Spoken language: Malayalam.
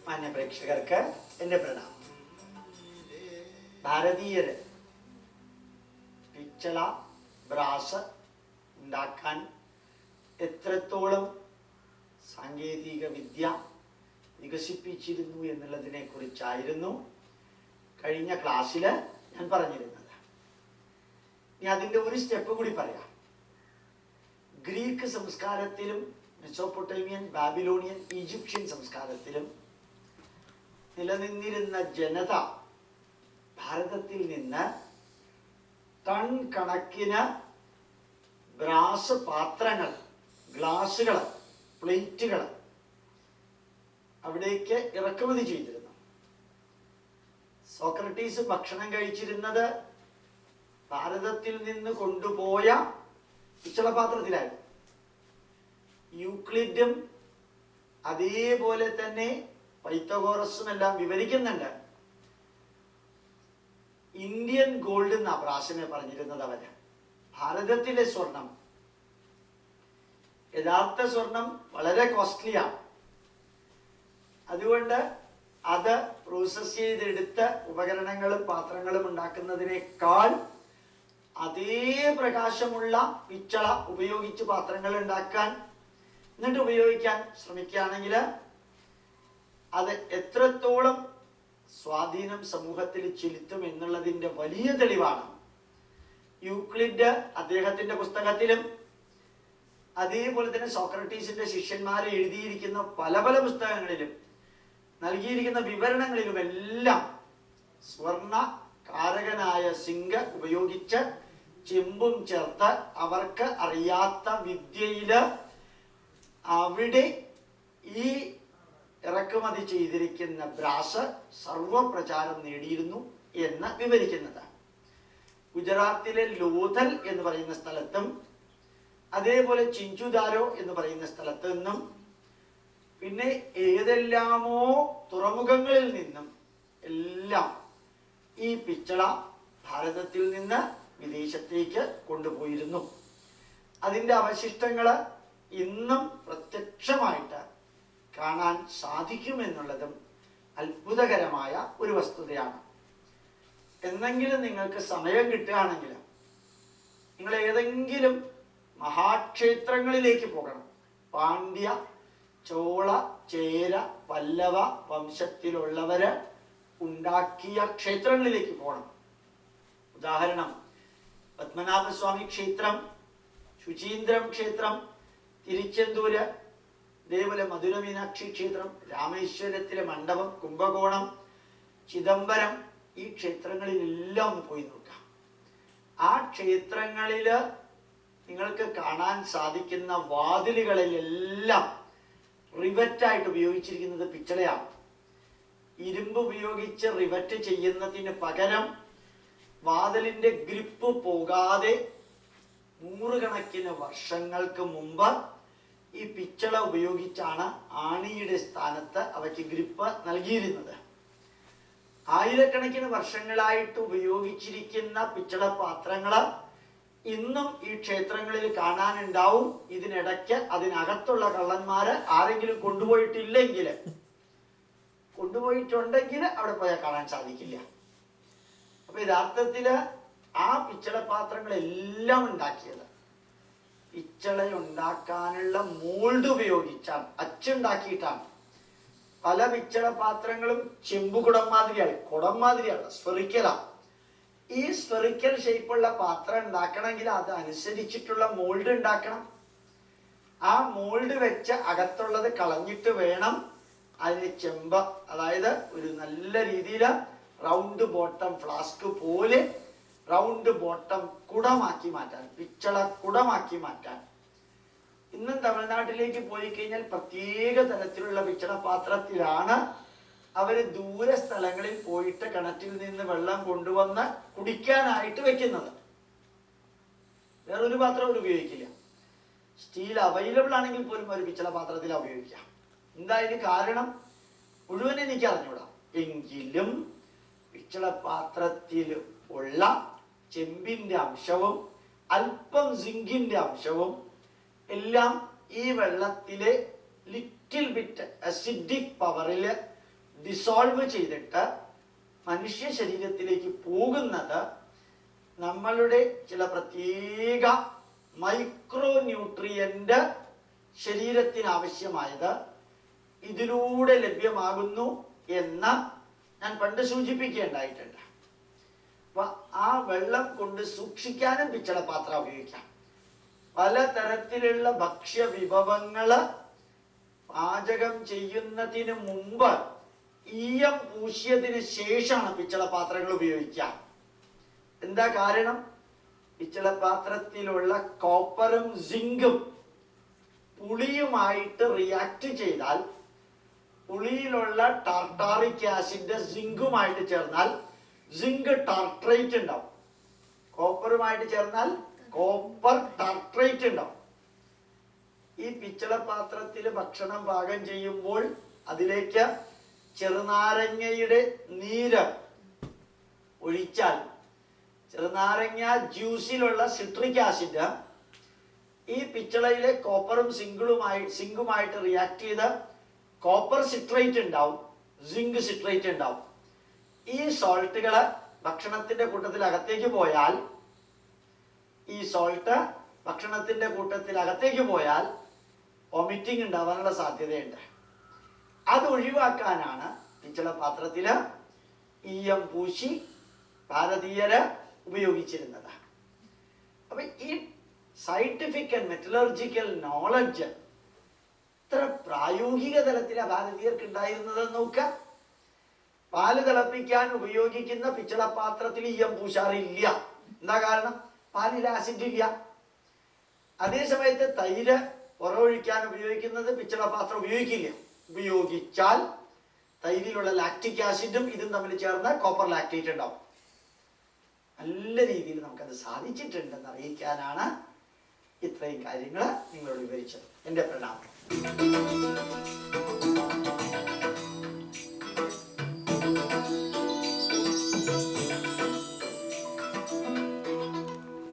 മാന്യ പ്രേക്ഷകർക്ക് എന്റെ പ്രണാമം. ഭാരതീയര് പിച്ചള ബ്രാസ് ഉണ്ടാക്കാൻ എത്രത്തോളം സാങ്കേതിക വിദ്യ വികസിപ്പിച്ചിരുന്നു എന്നുള്ളതിനെ കുറിച്ചായിരുന്നു കഴിഞ്ഞ ക്ലാസ്സിൽ ഞാൻ പറഞ്ഞിരുന്നത്. ഇനി അതിൻ്റെ ഒരു സ്റ്റെപ്പ് കൂടി പറയാം. ഗ്രീക്ക് സംസ്കാരത്തിലും മെസോപ്പൊട്ടേമിയൻ, ബാബിലോണിയൻ, ഈജിപ്ഷ്യൻ സംസ്കാരത്തിലും നിലനിന്നിരുന്ന ജനത ഭാരതത്തിൽ നിന്ന് ടൺ കണക്കിന് ബ്രാസ് പാത്രങ്ങൾ, ഗ്ലാസുകൾ, പ്ലേറ്റുകൾ അവിടേക്ക് ഇറക്കുമതി ചെയ്തിരുന്നു. സോക്രട്ടീസ് ഭക്ഷണം കഴിച്ചിരുന്നത് ഭാരതത്തിൽ നിന്ന് കൊണ്ടുപോയ പിച്ചളപാത്രത്തിലായിരുന്നു. യൂക്ലിഡും അതേപോലെ തന്നെ പൈത്തഗോറസും എല്ലാം വിവരിക്കുന്നുണ്ട്. ഇന്ത്യൻ ഗോൾഡ് എന്നാ ബ്രാസിനെ പറഞ്ഞിരുന്നത് അവര്. ഭാരതത്തിലെ സ്വർണം, യഥാർത്ഥ സ്വർണം വളരെ കോസ്റ്റ്ലിയാണ്. അതുകൊണ്ട് അത് പ്രോസസ് ചെയ്തെടുത്ത് ഉപകരണങ്ങളും പാത്രങ്ങളും ഉണ്ടാക്കുന്നതിനേക്കാൾ അതേ പ്രകാശമുള്ള പിച്ചള ഉപയോഗിച്ച് പാത്രങ്ങൾ ഉണ്ടാക്കാൻ, എന്നിട്ട് ഉപയോഗിക്കാൻ ശ്രമിക്കുകയാണെങ്കിൽ അത് എത്രത്തോളം സ്വാധീനം സമൂഹത്തിൽ ചെലുത്തും എന്നുള്ളതിൻ്റെ വലിയ തെളിവാണ് യൂക്ലിഡ് അദ്ദേഹത്തിന്റെ പുസ്തകത്തിലും അതേപോലെ തന്നെ സോക്രട്ടീസിന്റെ ശിഷ്യന്മാരെ എഴുതിയിരിക്കുന്ന പല പല പുസ്തകങ്ങളിലും നൽകിയിരിക്കുന്ന വിവരണങ്ങളിലുമെല്ലാം സ്വർണ കാരകനായ സിങ്ക് ഉപയോഗിച്ച് ചെമ്പും ചേർത്ത് അവർക്ക് അറിയാത്ത വിദ്യയില് അവിടെ ഈ ഇറക്കുമതി ചെയ്തിരിക്കുന്ന ബ്രാസ് സർവപ്രചാരം നേടിയിരുന്നു എന്ന് വിവരിക്കുന്നത്. ഗുജറാത്തിലെ ലോഥൽ എന്ന് പറയുന്ന സ്ഥലത്തും അതേപോലെ ചിഞ്ചുദാരോ എന്ന് പറയുന്ന സ്ഥലത്ത് നിന്നും പിന്നെ ഏതെല്ലാമോ തുറമുഖങ്ങളിൽ നിന്നും എല്ലാം ഈ പിച്ചള ഭാരതത്തിൽ നിന്ന് വിദേശത്തേക്ക് കൊണ്ടുപോയിരുന്നു. അതിൻ്റെ അവശിഷ്ടങ്ങൾ ഇന്നും പ്രത്യക്ഷമായിട്ട് കാണാൻ സാധിക്കുമെന്നുള്ളതും അത്ഭുതകരമായ ഒരു വസ്തുതയാണ്. എന്നെങ്കിലും നിങ്ങൾക്ക് സമയം കിട്ടുകയാണെങ്കിൽ നിങ്ങൾ ഏതെങ്കിലും മഹാക്ഷേത്രങ്ങളിലേക്ക് പോകണം. പാണ്ഡ്യ, ചോള, ചേര, പല്ലവ വംശത്തിലുള്ളവര് ഉണ്ടാക്കിയ ക്ഷേത്രങ്ങളിലേക്ക് പോകണം. ഉദാഹരണം പത്മനാഭസ്വാമി ക്ഷേത്രം, ശുചീന്ദ്രം ക്ഷേത്രം, തിരുച്ചെന്തൂര്, അതേപോലെ മധുര മീനാക്ഷി ക്ഷേത്രം, രാമേശ്വരത്തിലെ മണ്ഡപം, കുംഭകോണം, ചിദംബരം, ഈ ക്ഷേത്രങ്ങളിലെല്ലാം ഒന്ന് പോയി നോക്കാം. ആ ക്ഷേത്രങ്ങളില് നിങ്ങൾക്ക് കാണാൻ സാധിക്കുന്ന വാതിലുകളിലെല്ലാം റിവറ്റായിട്ട് ഉപയോഗിച്ചിരിക്കുന്നത് പിച്ചളയാണ്. ഇരുമ്പ് ഉപയോഗിച്ച് റിവറ്റ് ചെയ്യുന്നതിന് പകരം വാതിലിന്റെ ഗ്രിപ്പ് പോകാതെ നൂറുകണക്കിന് വർഷങ്ങൾക്ക് മുമ്പ് ഈ പിച്ചള ഉപയോഗിച്ചാണ് ആണിയുടെ സ്ഥാനത്ത് അവയ്ക്ക് ഗ്രിപ്പ് നൽകിയിരുന്നത്. ആയിരക്കണക്കിന് വർഷങ്ങളായിട്ട് ഉപയോഗിച്ചിരിക്കുന്ന പിച്ചള പാത്രങ്ങള് ഇന്നും ഈ ക്ഷേത്രങ്ങളിൽ കാണാനുണ്ടാവും. ഇതിനിടയ്ക്ക് അതിനകത്തുള്ള കള്ളന്മാര് ആരെങ്കിലും കൊണ്ടുപോയിട്ടില്ലെങ്കിൽ, കൊണ്ടുപോയിട്ടുണ്ടെങ്കിൽ അവിടെ പോയാൽ കാണാൻ സാധിക്കില്ല. അപ്പൊ യഥാർത്ഥത്തില് ആ പിച്ചള പാത്രങ്ങളെല്ലാം ഉണ്ടാക്കിയത് പിച്ചള ഉണ്ടാക്കാനുള്ള മോൾഡ് ഉപയോഗിച്ചാണ്, അച്ചുണ്ടാക്കിയിട്ടാണ്. പല പിച്ചള പാത്രങ്ങളും ചെമ്പുകുടം മാതിരിയാണ്, കുടം മാതിരിയാണ്, സ്ഫെറിക്കലാണ്. ഈ സ്ഫെറിക്കൽ ഷേപ്പുള്ള പാത്രം ഉണ്ടാക്കണമെങ്കിൽ അത് അനുസരിച്ചിട്ടുള്ള മോൾഡ് ഉണ്ടാക്കണം. ആ മോൾഡ് വെച്ച് അകത്തുള്ളത് കളഞ്ഞിട്ട് വേണം അതിന് ചെമ്പ്, അതായത് ഒരു നല്ല രീതിയിൽ റൗണ്ട് ബോട്ടം ഫ്ലാസ്ക് പോലെ റൗണ്ട് ബോട്ടം കുടമാക്കി മാറ്റാൻ, പിച്ചള കുടമാക്കി മാറ്റാൻ. ഇന്നും തമിഴ്നാട്ടിലേക്ക് പോയി കഴിഞ്ഞാൽ പ്രത്യേക തരത്തിലുള്ള പിച്ചള പാത്രത്തിലാണ് അവര് ദൂര സ്ഥലങ്ങളിൽ പോയിട്ട് കിണറ്റിൽ നിന്ന് വെള്ളം കൊണ്ടുവന്ന് കുടിക്കാനായിട്ട് വെക്കുന്നത്. വേറൊരു പാത്രം അവർ ഉപയോഗിക്കില്ല. സ്റ്റീൽ അവൈലബിൾ ആണെങ്കിൽ പോലും ഒരു പിച്ചള പാത്രത്തിലാണ് ഉപയോഗിക്കാം. എന്തായാലും കാരണം മുഴുവൻ എനിക്ക് അറിഞ്ഞൂടാ, എങ്കിലും പിച്ചള പാത്രത്തിൽ ഉള്ള ചെമ്പിന്റെ അംശവും അല്പം സിങ്കിന്റെ അംശവും എല്ലാം ഈ വെള്ളത്തിലെ ലിറ്റിൽ ബിറ്റ് അസിഡിക് പവറിൽ ഡിസോൾവ് ചെയ്തിട്ട് മനുഷ്യ ശരീരത്തിലേക്ക് പോകുന്നത് നമ്മളുടെ ചില പ്രത്യേക മൈക്രോ ന്യൂട്രിയന്റ് ശരീരത്തിന് ആവശ്യമായത് ഇതിലൂടെ ലഭ്യമാകുന്നു എന്ന് ഞാൻ പണ്ട് സൂചിപ്പിക്കുകയുണ്ടായിട്ടുണ്ട്. അപ്പൊ ആ വെള്ളം കൊണ്ട് സൂക്ഷിക്കാനും പിച്ചളപാത്രം ഉപയോഗിക്കാം. പലതരത്തിലുള്ള ഭക്ഷ്യ വിഭവങ്ങള് പാചകം ചെയ്യുന്നതിന് മുമ്പ് ഈയം പൂശിയതിന് ശേഷമാണ് പിച്ചളപാത്രങ്ങൾ ഉപയോഗിക്കുക. എന്താ കാരണം? പിച്ചളപാത്രത്തിലുള്ള കോപ്പറും സിങ്കും പുളിയുമായിട്ട് റിയാക്ട് ചെയ്താൽ, പുളിയിലുള്ള ടാർട്ടാറിക് ആസിഡ് സിങ്കുമായിട്ട് ചേർന്നാൽ സിങ്ക് ടാർട്രേറ്റ് ഉണ്ടാവും. കോപ്പറുമായിട്ട് ചേർന്നാൽ കോപ്പർ ടാർട്രേറ്റ് ഉണ്ടാവും. ഈ പിച്ചളപാത്രത്തിൽ ഭക്ഷണം പാകം ചെയ്യുമ്പോൾ അതിലേക്ക് ചെറുനാരങ്ങയുടെ നീര് ഒഴിച്ചാൽ ചെറുനാരങ്ങ ജ്യൂസിലുള്ള സിട്രിക് ആസിഡ് ഈ പിച്ചളയിലെ കോപ്പറും സിങ്കുമായിട്ട് റിയാക്ട് ചെയ്ത് കോപ്പർ സിട്രേറ്റ് ഉണ്ടാവും, സിങ്ക് സിട്രേറ്റ് ഉണ്ടാവും. ഈ സോൾട്ടുകള് ഭക്ഷണത്തിന്റെ കൂട്ടത്തിൽ അകത്തേക്ക് പോയാൽ വോമിറ്റിംഗ് ഉണ്ടാവാനുള്ള സാധ്യതയുണ്ട്. അത് ഒഴിവാക്കാനാണ് പിച്ചളപാത്രത്തില് ഈയം പൂശി ഭാരതീയര് ഉപയോഗിച്ചിരുന്നത്. അപ്പൊ ഈ സയന്റിഫിക് ആൻഡ് മെറ്റലർജിക്കൽ നോളജ് ഇത്ര പ്രായോഗിക തലത്തിലാണ് ഭാരതീയർക്ക് ഉണ്ടായിരുന്നതെന്ന് നോക്കുക. പാല് തിളപ്പിക്കാൻ ഉപയോഗിക്കുന്ന പിച്ചളപാത്രത്തിൽ ഈയം പൂശാറില്ല. എന്താ കാരണം? പാലിൽ ആസിഡ് ഇല്ല. അതേസമയത്ത് തൈര് ഉറവൊഴിക്കാൻ ഉപയോഗിക്കുന്നത് പിച്ചളപാത്രം ഉപയോഗിക്കില്ല. ഉപയോഗിച്ചാൽ തൈരിലുള്ള ലാക്റ്റിക് ആസിഡും ഇതും തമ്മിൽ ചേർന്ന് കോപ്പർ ലാക്റ്റേറ്റ് ഉണ്ടാവും. നല്ല രീതിയിൽ നമുക്കത് സാധിച്ചിട്ടുണ്ടെന്ന് അറിയിക്കാനാണ് ഇത്രയും കാര്യങ്ങൾ നിങ്ങളോട് വിവരിച്ചത്. എൻ്റെ പ്രണാമം.